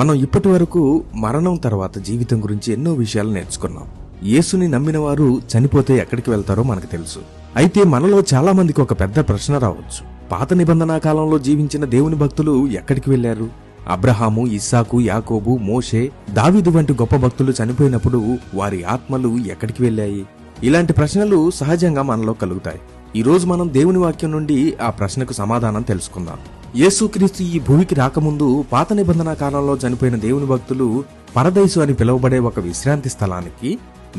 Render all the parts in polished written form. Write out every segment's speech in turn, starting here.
మనం ఇప్పటి వరకు మరణం తర్వాత జీవితం గురించి ఎన్నో విషయాలు నేర్చుకున్నాం. యేసుని నమ్మిన వారు చనిపోతే ఎక్కడికి వెళ్తారో మనకు తెలుసు. అయితే మనలో చాలా మందికి ఒక పెద్ద ప్రశ్న రావచ్చు. పాత నిబంధనా కాలంలో జీవించిన దేవుని భక్తులు ఎక్కడికి వెళ్లారు? అబ్రహాము, ఇస్సాకు, యాకోబు, మోషే, దావీదు వంటి గొప్ప భక్తులు చనిపోయినప్పుడు వారి ఆత్మలు ఎక్కడికి వెళ్లాయి? ఇలాంటి ప్రశ్నలు సహజంగా మనలో కలుగుతాయి. ఈ రోజు మనం దేవుని వాక్యం నుండి ఆ ప్రశ్నకు సమాధానం తెలుసుకుందాం. యేసుక్రీస్తు ఈ భూమికి రాకముందు పాత నిబంధన కాలంలో చనిపోయిన దేవుని భక్తులు పరదైసు అని పిలువబడే ఒక విశ్రాంతి స్థలానికి,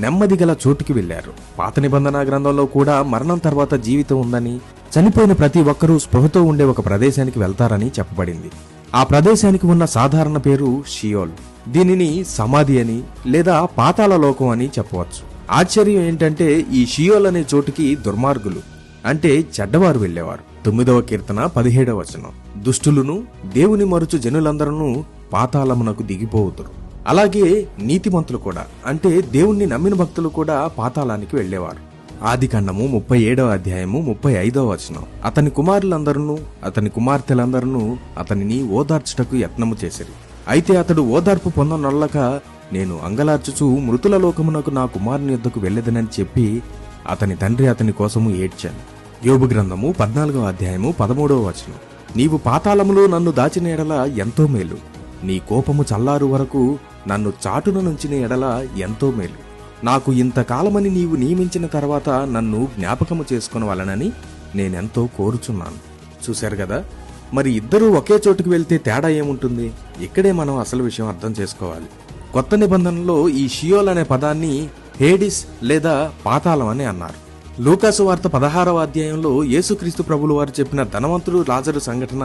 నెమ్మది గల చోటుకి వెళ్లారు. పాత నిబంధన గ్రంథంలో కూడా మరణం తర్వాత జీవితం ఉందని, చనిపోయిన ప్రతి ఒక్కరూ స్పృహతో ఉండే ఒక ప్రదేశానికి వెళ్తారని చెప్పబడింది. ఆ ప్రదేశానికి ఉన్న సాధారణ పేరు షియోల్. దీనిని సమాధి అని లేదా పాతాళ లోకం అని చెప్పవచ్చు. ఆశ్చర్యం ఏంటంటే ఈ షియోల్ అనే చోటుకి దుర్మార్గులు అంటే చెడ్డవారు వెళ్లేవారు. 9వ కీర్తన 17వ వచనం, దుష్టులను దేవుని మరుచు జనులందరూ పాతాళమునకు దిగిపోవుదురు. అలాగే నీతిమంతులు కూడా అంటే దేవుణ్ణి నమ్మిన భక్తులు కూడా పాతాళానికి వెళ్లేవారు. ఆదికాండము 37వ అధ్యాయము 35వ వచనం, అతని కుమారులందరూ అతని కుమార్తెలందరూ అతనిని ఓదార్చుటకు యత్నము చేసిరి. అయితే అతడు ఓదార్పు పొందనొల్లక, నేను అంగలార్చుచు మృతుల లోకమునకు నా కుమారుని యొద్దకు వెళ్లెదనని చెప్పి అతని తండ్రి అతని కోసము ఏడ్చాను. యోబు గ్రంథము 14వ అధ్యాయము 13వ వచనం, నీవు పాతాళములో నన్ను దాచిన ఎడల ఎంతో మేలు, నీ కోపము చల్లారు వరకు నన్ను చాటున నుంచిన ఎడల ఎంతో మేలు. నాకు ఇంతకాలమని నీవు నియమించిన తర్వాత నన్ను జ్ఞాపకము చేసుకొనవలనని నేనెంతో కోరుచున్నాను. చూశారు కదా, మరి ఇద్దరూ ఒకే చోటుకు వెళ్తే తేడా ఏముంటుంది? ఇక్కడే మనం అసలు విషయం అర్థం చేసుకోవాలి. కొత్త నిబంధనలో ఈ షియోల్ అనే పదాన్ని హేడిస్ లేదా పాతాళం అని అన్నారు. లూకాసు వార్త 16వ అధ్యాయంలో యేసుక్రీస్తు ప్రభులు వారు చెప్పిన ధనవంతుడు లాజరు సంఘటన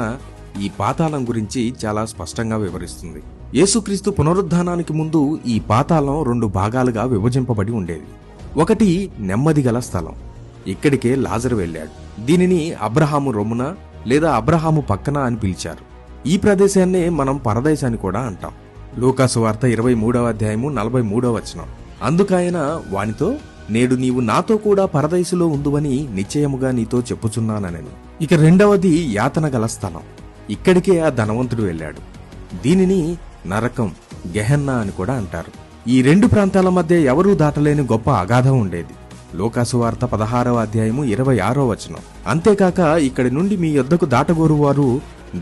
ఈ పాతాళం గురించి చాలా స్పష్టంగా వివరిస్తుంది. యేసుక్రీస్తు పునరుద్ధానానికి ముందు ఈ పాతాళం 2 భాగాలుగా విభజింపబడి ఉండేది. ఒకటి నెమ్మది గల స్థలం, ఇక్కడికే లాజరు వెళ్ళాడు. దీనిని అబ్రహాము రొమ్మున లేదా అబ్రహాము పక్కన అని పిలిచారు. ఈ ప్రదేశాన్నే మనం పరదైస్ అని కూడా అంటాం. లూకాసు వార్త 23వ అధ్యాయము 43వ వచనం, అందుకాయన వానితో, నేడు నీవు నాతో కూడా పరదైసులో ఉందువని నిశ్చయముగా నీతో చెప్పుచున్నానని. ఇక రెండవది యాతన గల స్థలం, ఇక్కడికే ఆ ధనవంతుడు వెళ్ళాడు. దీనిని నరకం, గెహెన్నా అని కూడా అంటారు. ఈ 2 ప్రాంతాల మధ్య ఎవరూ దాటలేని గొప్ప అగాధం ఉండేది. లూకాసు వార్త 16వ అధ్యాయము 26వ వచనం, అంతేకాక ఇక్కడి నుండి మీ యొద్దకు దాటగోరు వారు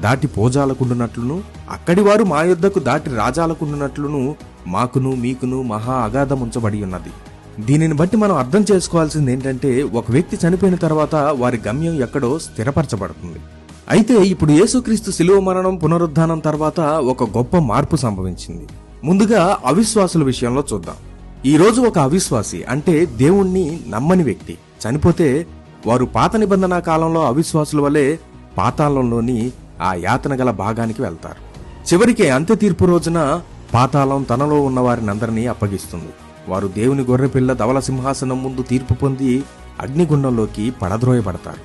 దాటి పోజాలకుండునట్లును, అక్కడి వారు మా యొద్దకు దాటి రాజాలకుండునట్లును మాకును మీకును మహా అగాధం ఉంచబడి ఉన్నది. దీనిని బట్టి మనం అర్థం చేసుకోవాల్సింది ఏంటంటే, ఒక వ్యక్తి చనిపోయిన తర్వాత వారి గమ్యం ఎక్కడో స్థిరపరచబడుతుంది. అయితే ఇప్పుడు యేసుక్రీస్తు శిలువ మరణం, పునరుద్ధానం తర్వాత ఒక గొప్ప మార్పు సంభవించింది. ముందుగా అవిశ్వాసుల విషయంలో చూద్దాం. ఈ రోజు ఒక అవిశ్వాసి అంటే దేవుణ్ణి నమ్మని వ్యక్తి చనిపోతే వారు పాత నిబంధన కాలంలో అవిశ్వాసుల వలె పాతాళంలోని ఆ యాతన గల భాగానికి వెళ్తారు. చివరికి అంత్య తీర్పు రోజున పాతాళం తనలో ఉన్న వారిని అందరినీ అప్పగిస్తుంది. వారు దేవుని గొర్రెపిల్ల ధవల సింహాసనం ముందు తీర్పు పొంది అగ్నిగుండంలోకి పడద్రోయబడతారు.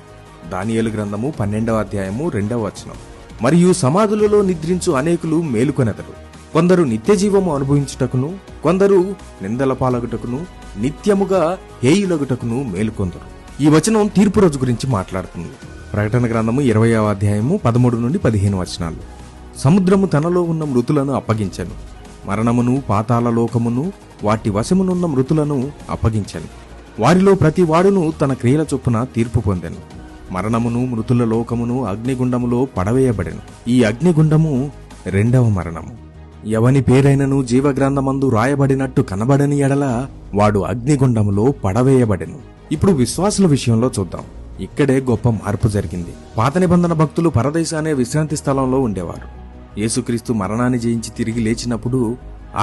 దానియేలు గ్రంథము 12వ అధ్యాయము 2వ వచనం, మరియు సమాధులలో నిద్రించు అనేకులు మేలుకొనెదరు. కొందరు నిత్యజీవము అనుభవించుటకును, కొందరు నిందల పాలగుటకును, నిత్యముగా హేయులగుటకును మేలుకొందరు. ఈ వచనం తీర్పు రోజు గురించి మాట్లాడుతుంది. ప్రకటన గ్రంథము 20వ అధ్యాయము 13 నుండి 15 వచనాలు, సముద్రము తనలో ఉన్న మృతులను అప్పగించెను, మరణమును పాతాళ లోకమును వాటి వశమునున్న మృతులను అప్పగించెను. వారిలో ప్రతి వాడును తన క్రియల చొప్పున తీర్పు పొందెను. మరణమును మృతుల లోకమును అగ్నిగుండములో పడవేయబడెను. ఈ అగ్నిగుండము 2వ మరణము. ఎవని పేరైనను జీవగ్రంథమందు రాయబడినట్టు కనబడని ఎడల వాడు అగ్నిగుండములో పడవేయబడెను. ఇప్పుడు విశ్వాసుల విషయంలో చూద్దాం. ఇక్కడే గొప్ప మార్పు జరిగింది. పాత నిబంధన భక్తులు పరదైస అనే విశ్రాంతి స్థలంలో ఉండేవారు. యేసుక్రీస్తు మరణాన్ని జయించి తిరిగి లేచినప్పుడు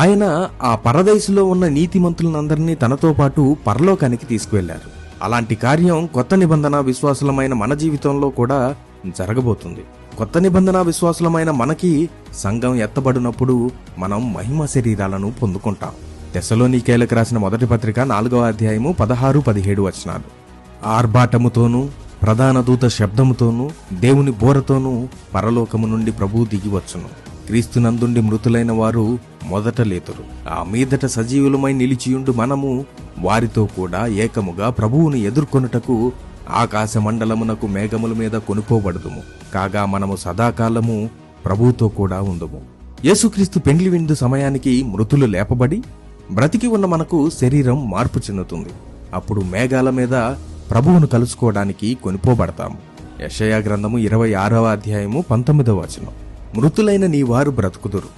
ఆయన ఆ పరదైసులో ఉన్న నీతిమంతులందరినీ తనతో పాటు పరలోకానికి తీసుకువెళ్లారు. అలాంటి కార్యం కొత్త నిబంధన విశ్వాసులమైన మన జీవితంలో కూడా జరగబోతుంది. కొత్త నిబంధన విశ్వాసులమైన మనకి సంఘం ఎత్తబడినప్పుడు మనం మహిమ శరీరాలను పొందుకుంటాం. తెస్సలోనికైలకు రాసిన మొదటి పత్రిక 4వ అధ్యాయము 16-17 వచనాలు, ఆర్భాటముతోనూ ప్రధాన దూత శబ్దముతోనూ దేవుని బోరతోనూ పరలోకము నుండి ప్రభువు దిగివచ్చును. క్రీస్తునందుండి మృతులైన వారు మొదట లేతురు. ఆ మీదట సజీవులమై నిలిచియుండు మనము వారితో కూడా ఏకముగా ప్రభువును ఎదుర్కొనుటకు ఆకాశ మండలమునకు మేఘముల మీద కొనుకోబడుదుము. కాగా మనము సదాకాలము ప్రభువుతో కూడా ఉందుము. యేసుక్రీస్తు పెండ్లి విందు సమయానికి మృతులు లేపబడి బ్రతికి ఉన్న మనకు శరీరం మార్పు చెందుతుంది. అప్పుడు మేఘాల మీద ప్రభువును కలుసుకోవడానికి కొనిపోబడతాము. యెషయా గ్రంథము 26వ అధ్యాయము 19వ వచనం. మృతులైన నీ వారు బ్రతుకుదురు,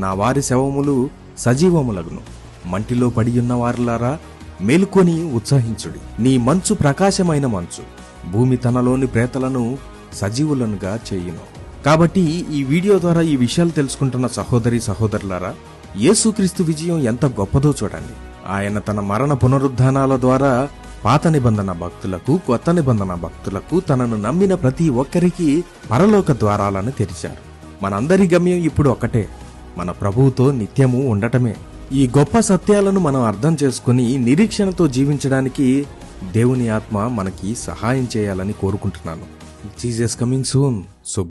నా వారి శవములు సజీవములగును. మంటిలో పడియున్న వారులారా మేలుకొని ఉత్సహించుడి. నీ మంచు ప్రకాశమైన మంచు, భూమి తనలోని ప్రేతలను సజీవులనుగా చేయును. కాబట్టి ఈ వీడియో ద్వారా ఈ విషయాలు తెలుసుకుంటున్న సహోదరి సహోదరులారా, యేసుక్రీస్తు విజయం ఎంత గొప్పదో చూడండి. ఆయన తన మరణ పునరుద్ధానాల ద్వారా పాత నిబంధన భక్తులకు, కొత్త నిబంధన భక్తులకు, తనను నమ్మిన ప్రతి ఒక్కరికి పరలోక ద్వారాలను తెరిచారు. మనందరి గమ్యం ఇప్పుడు ఒకటే, మన ప్రభువుతో నిత్యము ఉండటమే. ఈ గొప్ప సత్యాలను మనం అర్థం చేసుకుని నిరీక్షణతో జీవించడానికి దేవుని ఆత్మ మనకి సహాయం చేయాలని కోరుకుంటున్నాను. Jesus coming soon.